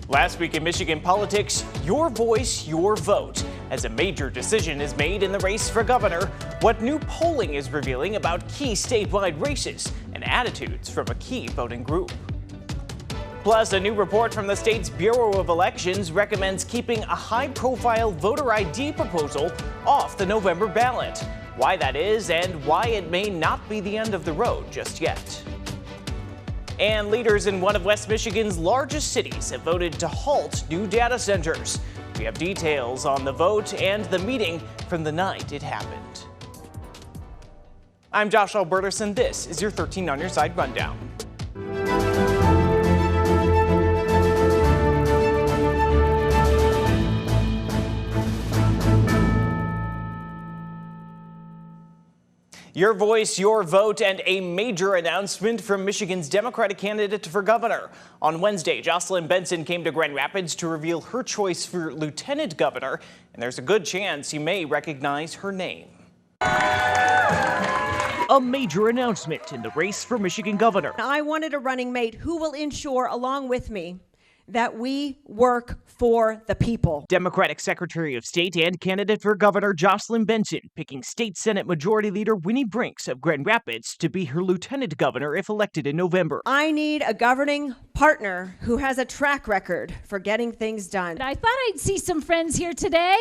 Last week in Michigan politics, your voice, your vote. As a major decision is made in the race for governor, what new polling is revealing about key statewide races and attitudes from a key voting group. Plus, a new report from the state's Bureau of Elections recommends keeping a high-profile voter ID proposal off the November ballot. Why that is and why it may not be the end of the road just yet. And leaders in one of West Michigan's largest cities have voted to halt new data centers. We have details on the vote and the meeting from the night it happened. I'm Josh Alburtus, and this is your 13 on your side rundown. Your voice, your vote, and a major announcement from Michigan's Democratic candidate for governor. On Wednesday, Jocelyn Benson came to Grand Rapids to reveal her choice for lieutenant governor, and there's a good chance you may recognize her name. A major announcement in the race for Michigan governor. I wanted a running mate who will ensure, along with me, that we work for the people. Democratic Secretary of State and candidate for governor Jocelyn Benson picking State Senate Majority Leader Winnie Brinks of Grand Rapids to be her lieutenant governor if elected in November. I need a governing partner who has a track record for getting things done. I thought I'd see some friends here today.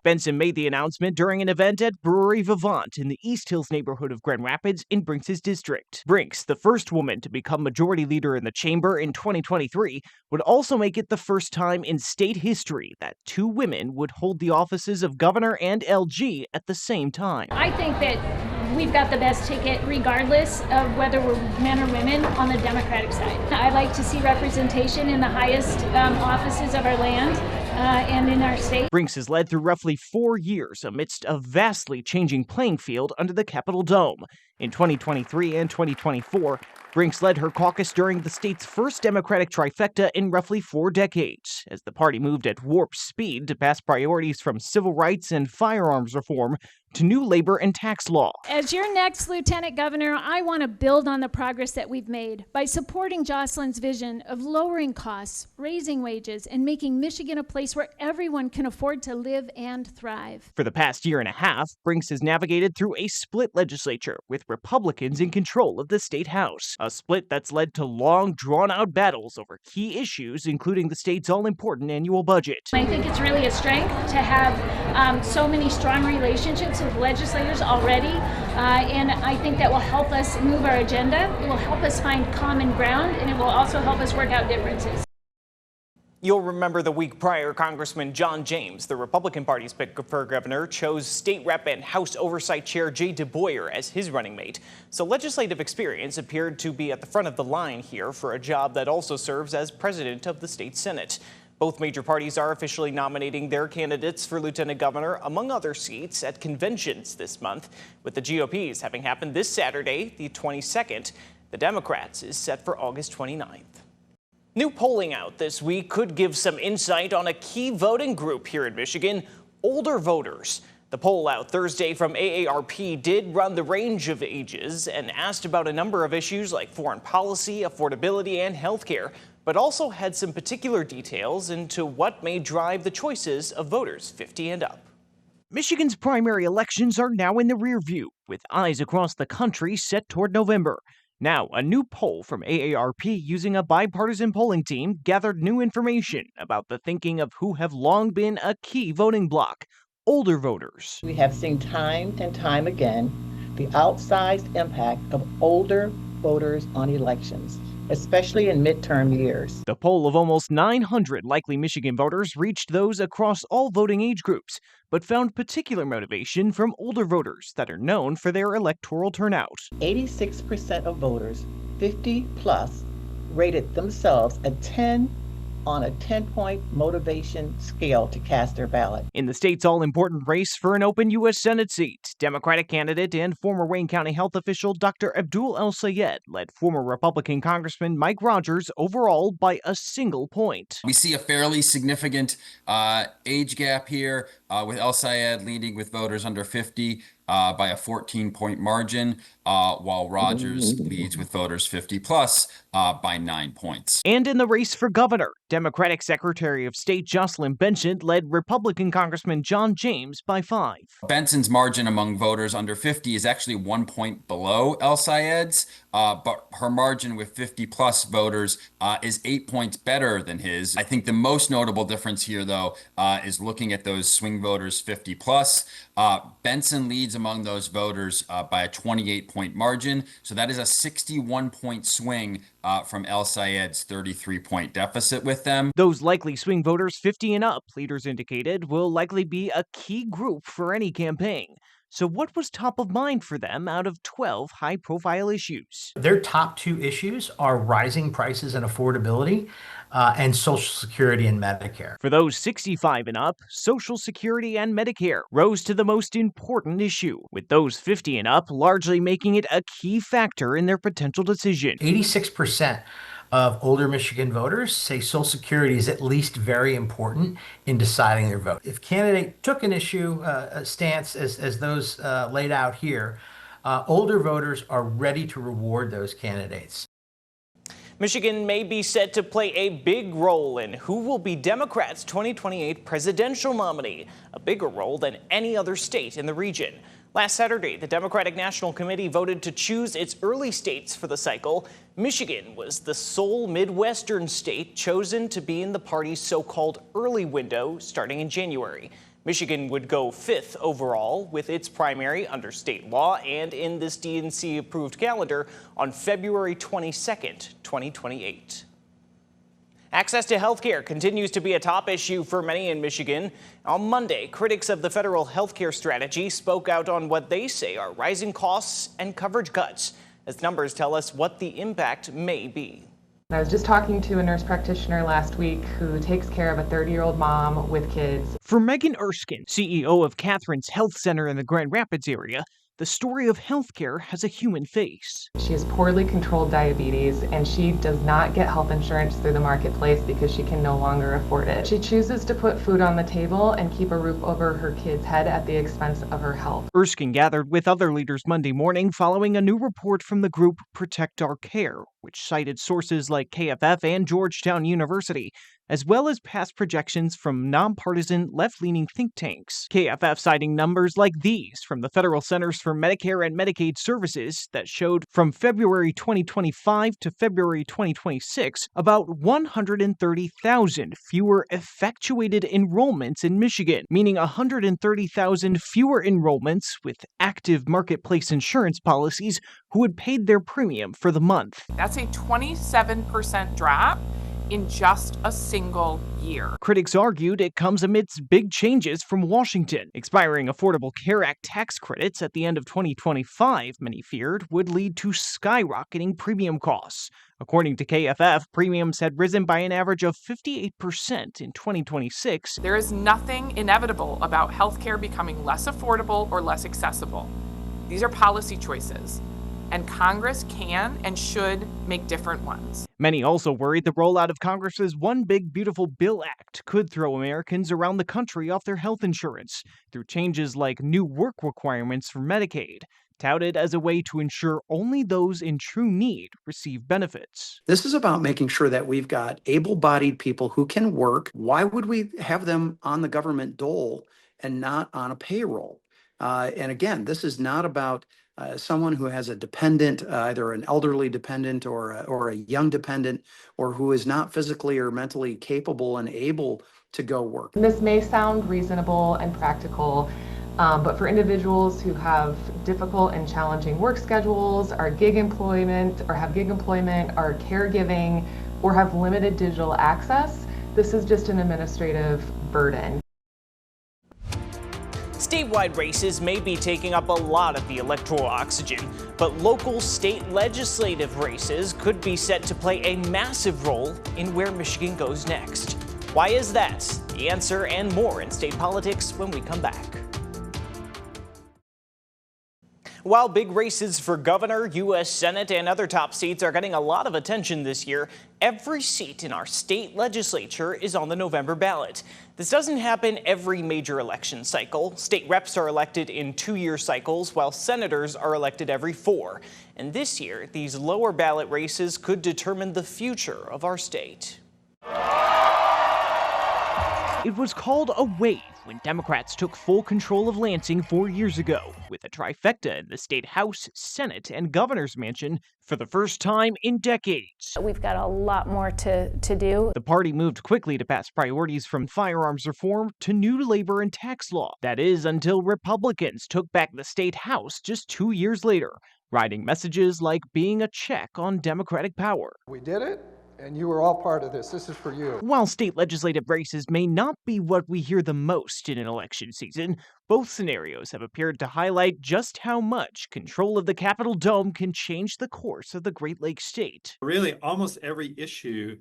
Benson made the announcement during an event at Brewery Vivant in the East Hills neighborhood of Grand Rapids in Brinks' district. Brinks, the first woman to become majority leader in the chamber in 2023, would also make it the first time in state history that two women would hold the offices of governor and LG at the same time. I think that we've got the best ticket regardless of whether we're men or women on the Democratic side. I like to see representation in the highest offices of our land and in our state. Brinks has led through roughly 4 years amidst a vastly changing playing field under the Capitol Dome. In 2023 and 2024, Brinks led her caucus during the state's first Democratic trifecta in roughly 4 decades, as the party moved at warp speed to pass priorities from civil rights and firearms reform to new labor and tax law. As your next lieutenant governor, I want to build on the progress that we've made by supporting Jocelyn's vision of lowering costs, raising wages, and making Michigan a place where everyone can afford to live and thrive. For the past year and a half, Brinks has navigated through a split legislature with Republicans in control of the state house, a split that's led to long, drawn-out battles over key issues, including the state's all-important annual budget. I think it's really a strength to have so many strong relationships with legislators already, and I think that will help us move our agenda. It will help us find common ground, and it will also help us work out differences. You'll remember the week prior, Congressman John James, the Republican Party's pick for governor, chose State Rep and House Oversight Chair Jay DeBoyer as his running mate. So legislative experience appeared to be at the front of the line here for a job that also serves as president of the state Senate. Both major parties are officially nominating their candidates for lieutenant governor, among other seats, at conventions this month, with the GOP's having happened this Saturday, the 22nd. The Democrats is set for August 29th. New polling out this week could give some insight on a key voting group here in Michigan, older voters. The poll out Thursday from AARP did run the range of ages and asked about a number of issues like foreign policy, affordability, and health care, but also had some particular details into what may drive the choices of voters 50 and up. Michigan's primary elections are now in the rear view, with eyes across the country set toward November. Now, a new poll from AARP using a bipartisan polling team gathered new information about the thinking of who have long been a key voting bloc, older voters. We have seen time and time again the outsized impact of older voters on elections, especially in midterm years. The poll of almost 900 likely Michigan voters reached those across all voting age groups, but found particular motivation from older voters that are known for their electoral turnout. 86% of voters, 50 plus, rated themselves a 10 on a 10-point motivation scale to cast their ballot. In the state's all-important race for an open U.S. Senate seat, Democratic candidate and former Wayne County health official Dr. Abdul El-Sayed led former Republican Congressman Mike Rogers overall by a single point. We see a fairly significant age gap here with El-Sayed leading with voters under 50. by a 14-point margin, while Rogers leads with voters 50 plus by 9 points. And in the race for governor, Democratic Secretary of State Jocelyn Benson led Republican Congressman John James by 5. Benson's margin among voters under 50 is actually 1 point below El Sayed's, but her margin with 50 plus voters is 8 points better than his. I think the most notable difference here, though, is looking at those swing voters 50 plus. Benson leads among those voters by a 28-point margin, so that is a 61-point swing from El Sayed's 33-point deficit with them. Those likely swing voters 50 and up, leaders indicated, will likely be a key group for any campaign. So what was top of mind for them out of 12 high-profile issues? Their top 2 issues are rising prices and affordability, and Social Security and Medicare. For those 65 and up, Social Security and Medicare rose to the most important issue, with those 50 and up largely making it a key factor in their potential decision. 86% of older Michigan voters say Social Security is at least very important in deciding their vote. If candidate took an issue, a stance as those laid out here, older voters are ready to reward those candidates. Michigan may be set to play a big role in who will be Democrats' 2028 presidential nominee, a bigger role than any other state in the region. Last Saturday, the Democratic National Committee voted to choose its early states for the cycle. Michigan was the sole Midwestern state chosen to be in the party's so-called early window starting in January. Michigan would go 5th overall with its primary under state law and in this DNC-approved calendar on February 22nd, 2028. Access to health care continues to be a top issue for many in Michigan. On Monday, critics of the federal health care strategy spoke out on what they say are rising costs and coverage cuts, as numbers tell us what the impact may be. I was just talking to a nurse practitioner last week who takes care of a 30-year-old mom with kids. For Megan Erskine, CEO of Catherine's Health Center in the Grand Rapids area, the story of healthcare has a human face. She has poorly controlled diabetes, and she does not get health insurance through the marketplace because she can no longer afford it. She chooses to put food on the table and keep a roof over her kid's head at the expense of her health. Erskine gathered with other leaders Monday morning following a new report from the group Protect Our Care, which cited sources like KFF and Georgetown University, as well as past projections from nonpartisan left-leaning think tanks. KFF citing numbers like these from the Federal Centers for Medicare and Medicaid Services that showed from February 2025 to February 2026 about 130,000 fewer effectuated enrollments in Michigan, meaning 130,000 fewer enrollments with active marketplace insurance policies who had paid their premium for the month. That's a 27% drop in just a single year. Critics argued it comes amidst big changes from Washington. Expiring Affordable Care Act tax credits at the end of 2025, many feared, would lead to skyrocketing premium costs. According to KFF, premiums had risen by an average of 58% in 2026. There is nothing inevitable about healthcare becoming less affordable or less accessible. These are policy choices, and Congress can and should make different ones. Many also worried the rollout of Congress's One Big Beautiful Bill Act could throw Americans around the country off their health insurance through changes like new work requirements for Medicaid, touted as a way to ensure only those in true need receive benefits. This is about making sure that we've got able-bodied people who can work. Why would we have them on the government dole and not on a payroll? And again, this is not about someone who has a dependent, either an elderly dependent or a young dependent, or who is not physically or mentally capable and able to go work. This may sound reasonable and practical, but for individuals who have difficult and challenging work schedules, are gig employment, or have gig employment, are caregiving, or have limited digital access, this is just an administrative burden. Statewide races may be taking up a lot of the electoral oxygen, but local state legislative races could be set to play a massive role in where Michigan goes next. Why is that? The answer and more in state politics when we come back. While big races for governor, U.S. Senate, and other top seats are getting a lot of attention this year, every seat in our state legislature is on the November ballot. This doesn't happen every major election cycle. State reps are elected in 2-year cycles, while senators are elected every 4. And this year, these lower ballot races could determine the future of our state. It was called a wave when Democrats took full control of Lansing 4 years ago, with a trifecta in the state House, Senate, and governor's mansion for the first time in decades. We've got a lot more to do. The party moved quickly to pass priorities from firearms reform to new labor and tax law. That is, until Republicans took back the state House just 2 years later, writing messages like being a check on Democratic power. We did it. And you were all part of this. This is for you. While state legislative races may not be what we hear the most in an election season, both scenarios have appeared to highlight just how much control of the Capitol Dome can change the course of the Great Lakes state. Really, almost every issue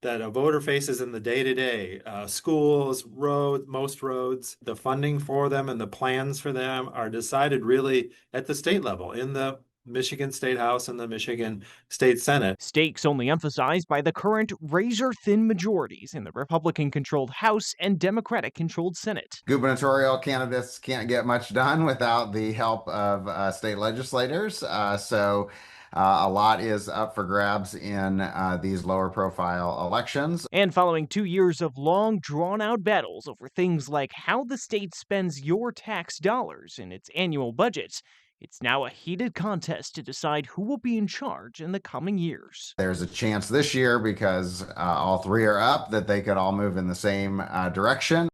that a voter faces in the day-to-day, schools, roads, most roads, the funding for them and the plans for them are decided really at the state level in the Michigan State House and the Michigan State Senate. Stakes only emphasized by the current razor-thin majorities in the Republican-controlled House and Democratic-controlled Senate. Gubernatorial candidates can't get much done without the help of state legislators, so a lot is up for grabs in these lower-profile elections. And following 2 years of long, drawn-out battles over things like how the state spends your tax dollars in its annual budgets, it's now a heated contest to decide who will be in charge in the coming years. There's a chance this year, because all three are up, that they could all move in the same direction.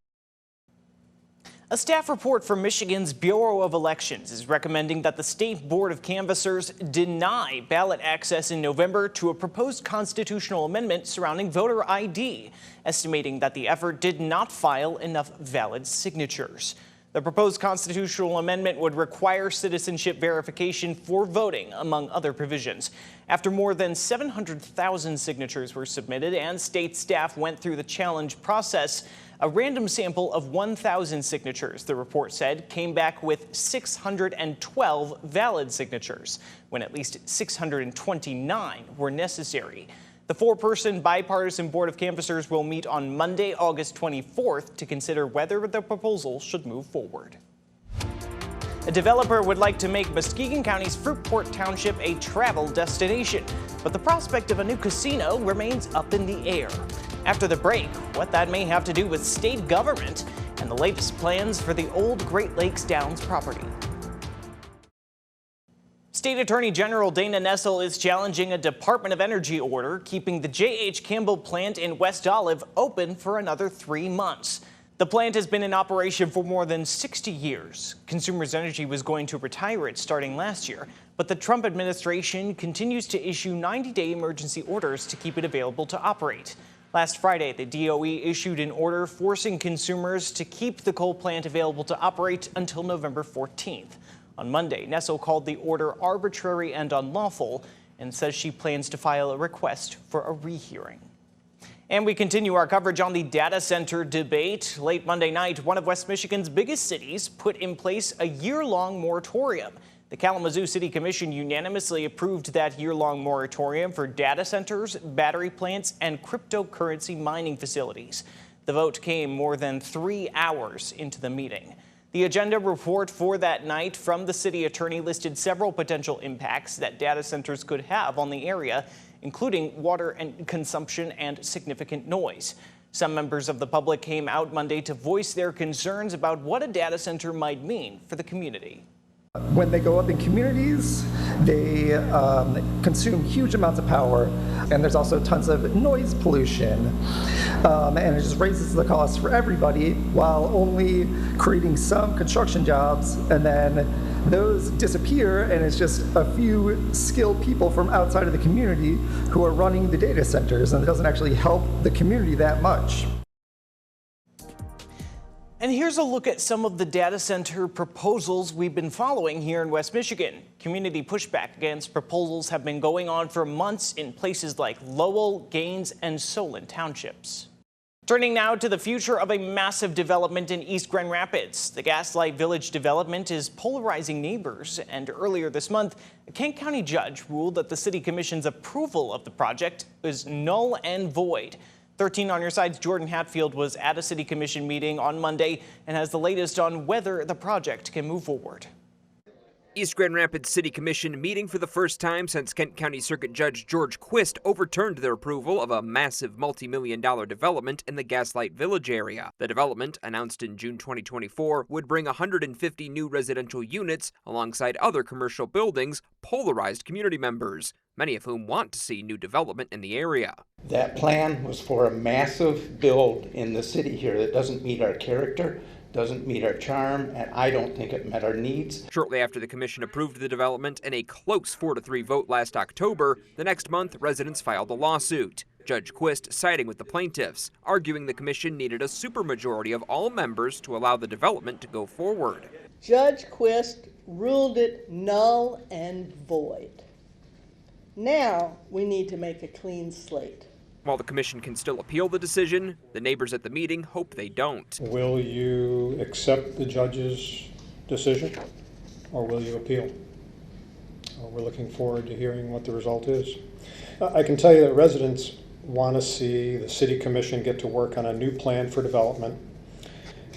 A staff report from Michigan's Bureau of Elections is recommending that the State Board of Canvassers deny ballot access in November to a proposed constitutional amendment surrounding voter ID, estimating that the effort did not file enough valid signatures. The proposed constitutional amendment would require citizenship verification for voting, among other provisions. After more than 700,000 signatures were submitted and state staff went through the challenge process, a random sample of 1,000 signatures, the report said, came back with 612 valid signatures, when at least 629 were necessary. The 4-person bipartisan Board of Canvassers will meet on Monday, August 24th to consider whether the proposal should move forward. A developer would like to make Muskegon County's Fruitport Township a travel destination, but the prospect of a new casino remains up in the air. After the break, what that may have to do with state government and the latest plans for the old Great Lakes Downs property. State Attorney General Dana Nessel is challenging a Department of Energy order keeping the J.H. Campbell plant in West Olive open for another 3 months. The plant has been in operation for more than 60 years. Consumers Energy was going to retire it starting last year, but the Trump administration continues to issue 90-day emergency orders to keep it available to operate. Last Friday, the DOE issued an order forcing consumers to keep the coal plant available to operate until November 14th. On Monday, Nessel called the order arbitrary and unlawful and says she plans to file a request for a rehearing. And we continue our coverage on the data center debate. Late Monday night, one of West Michigan's biggest cities put in place a year-long moratorium. The Kalamazoo City Commission unanimously approved that year-long moratorium for data centers, battery plants, and cryptocurrency mining facilities. The vote came more than 3 hours into the meeting. The agenda report for that night from the city attorney listed several potential impacts that data centers could have on the area, including water and consumption and significant noise. Some members of the public came out Monday to voice their concerns about what a data center might mean for the community. When they go up in communities, they consume huge amounts of power, and there's also tons of noise pollution, and it just raises the cost for everybody while only creating some construction jobs, and then those disappear, and it's just a few skilled people from outside of the community who are running the data centers, and it doesn't actually help the community that much. And here's a look at some of the data center proposals we've been following here in West Michigan. Community pushback against proposals have been going on for months in places like Lowell, Gaines, and Solon townships. Turning now to the future of a massive development in East Grand Rapids. The Gaslight Village development is polarizing neighbors, and earlier this month, a Kent County judge ruled that the City Commission's approval of the project is null and void. 13 on your side's Jordan Hatfield was at a City Commission meeting on Monday and has the latest on whether the project can move forward. East Grand Rapids City Commission meeting for the first time since Kent County Circuit Judge George Quist overturned their approval of a massive multi-million-dollar development in the Gaslight Village area. The development, announced in June 2024, would bring 150 new residential units alongside other commercial buildings, polarized community members, many of whom want to see new development in the area. That plan was for a massive build in the city here that doesn't meet our character, doesn't meet our charm, and I don't think it met our needs. Shortly after the commission approved the development in a close 4-3 vote last October, the next month residents filed a lawsuit. Judge Quist siding with the plaintiffs, arguing the commission needed a supermajority of all members to allow the development to go forward. Judge Quist ruled it null and void. Now we need to make a clean slate. While the commission can still appeal the decision, the neighbors at the meeting hope they don't. Will you accept the judge's decision, or will you appeal? We're looking forward to hearing what the result is. I can tell you that residents want to see the City Commission get to work on a new plan for development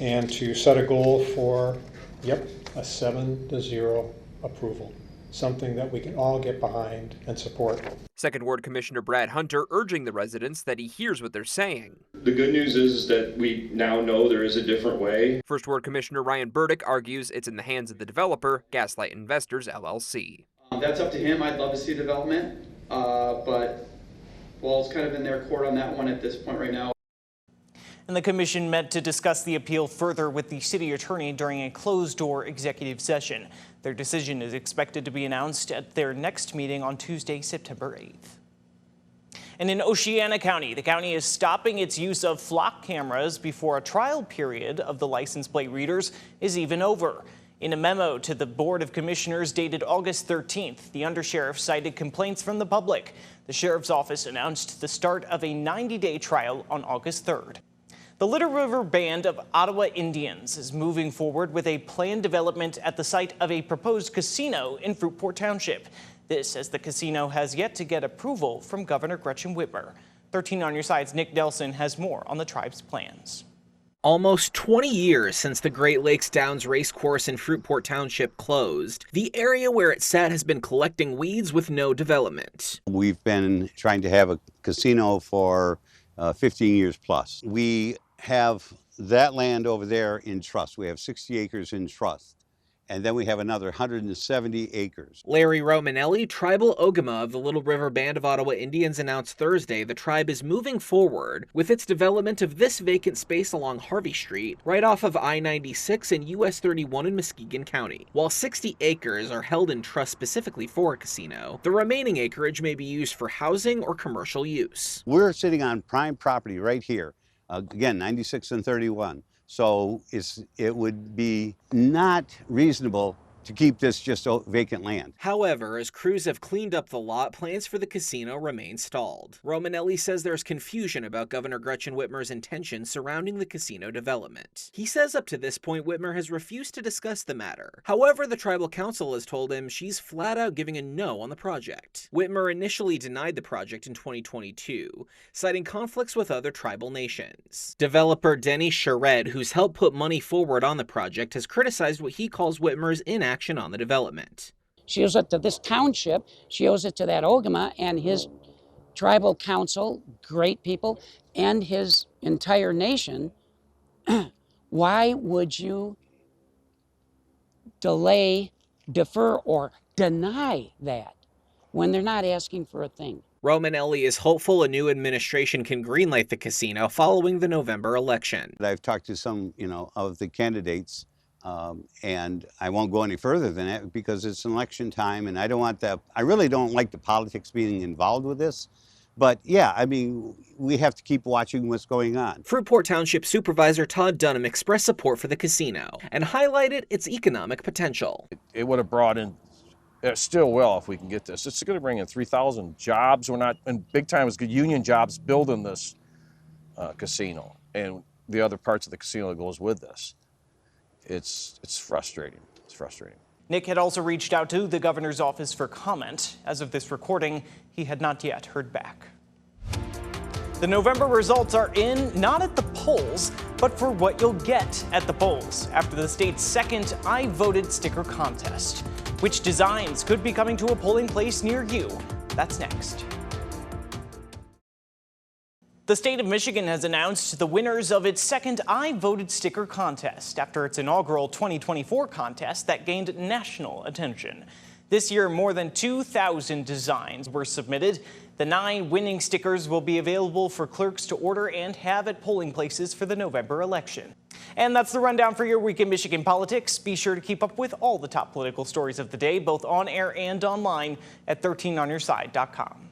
and to set a goal for, a 7-0 approval. Something that we can all get behind and support. Second Ward Commissioner Brad Hunter urging the residents that he hears what they're saying. The good news is that we now know there is a different way. First Ward Commissioner Ryan Burdick argues it's in the hands of the developer, Gaslight Investors, LLC. That's up to him. I'd love to see development, but it's kind of in their court on that one at this point right now. And the commission met to discuss the appeal further with the city attorney during a closed-door executive session. Their decision is expected to be announced at their next meeting on Tuesday, September 8th. And in Oceana County, the county is stopping its use of flock cameras before a trial period of the license plate readers is even over. In a memo to the Board of Commissioners dated August 13th, the undersheriff cited complaints from the public. The sheriff's office announced the start of a 90-day trial on August 3rd. The Little River Band of Ottawa Indians is moving forward with a planned development at the site of a proposed casino in Fruitport Township. This as the casino has yet to get approval from Governor Gretchen Whitmer. 13 on your side's Nick Nelson has more on the tribe's plans. Almost 20 years since the Great Lakes Downs Racecourse in Fruitport Township closed, the area where it sat has been collecting weeds with no development. We've been trying to have a casino for 15 years plus. We have that land over there in trust. We have 60 acres in trust. And then we have another 170 acres. Larry Romanelli, tribal Ogama of the Little River Band of Ottawa Indians, announced Thursday the tribe is moving forward with its development of this vacant space along Harvey Street, right off of I-96 and US 31 in Muskegon County. While 60 acres are held in trust specifically for a casino, the remaining acreage may be used for housing or commercial use. We're sitting on prime property right here, again, 96 and 31. So it would be not reasonable to keep this just vacant land. However, as crews have cleaned up the lot, plans for the casino remain stalled. Romanelli says there's confusion about Governor Gretchen Whitmer's intentions surrounding the casino development. He says up to this point, Whitmer has refused to discuss the matter. However, the tribal council has told him she's flat out giving a no on the project. Whitmer initially denied the project in 2022, citing conflicts with other tribal nations. Developer Denny Shared, who's helped put money forward on the project, has criticized what he calls Whitmer's inaction on the development. She owes it to this township, she owes it to that Ogama and his tribal council, great people, and his entire nation. Why would you delay, defer, or deny that when they're not asking for a thing? Romanelli is hopeful a new administration can greenlight the casino following the November election. I've talked to some, of the candidates. And I won't go any further than that because it's an election time and I don't want that. I really don't like the politics being involved with this. But yeah, I mean, we have to keep watching what's going on. Fruitport Township Supervisor Todd Dunham expressed support for the casino and highlighted its economic potential. It would have brought in, still will if we can get this. It's going to bring in 3,000 jobs. We're not, and big time is good union jobs building this casino. and the other parts of the casino that goes with this. It's frustrating. It's frustrating. Nick had also reached out to the governor's office for comment. As of this recording, he had not yet heard back. The November results are in, not at the polls, but for what you'll get at the polls after the state's second I Voted sticker contest. Which designs could be coming to a polling place near you? That's next. The state of Michigan has announced the winners of its second I Voted sticker contest after its inaugural 2024 contest that gained national attention. This year, more than 2,000 designs were submitted. The 9 winning stickers will be available for clerks to order and have at polling places for the November election. And that's the rundown for your week in Michigan politics. Be sure to keep up with all the top political stories of the day, both on air and online at 13onyourside.com.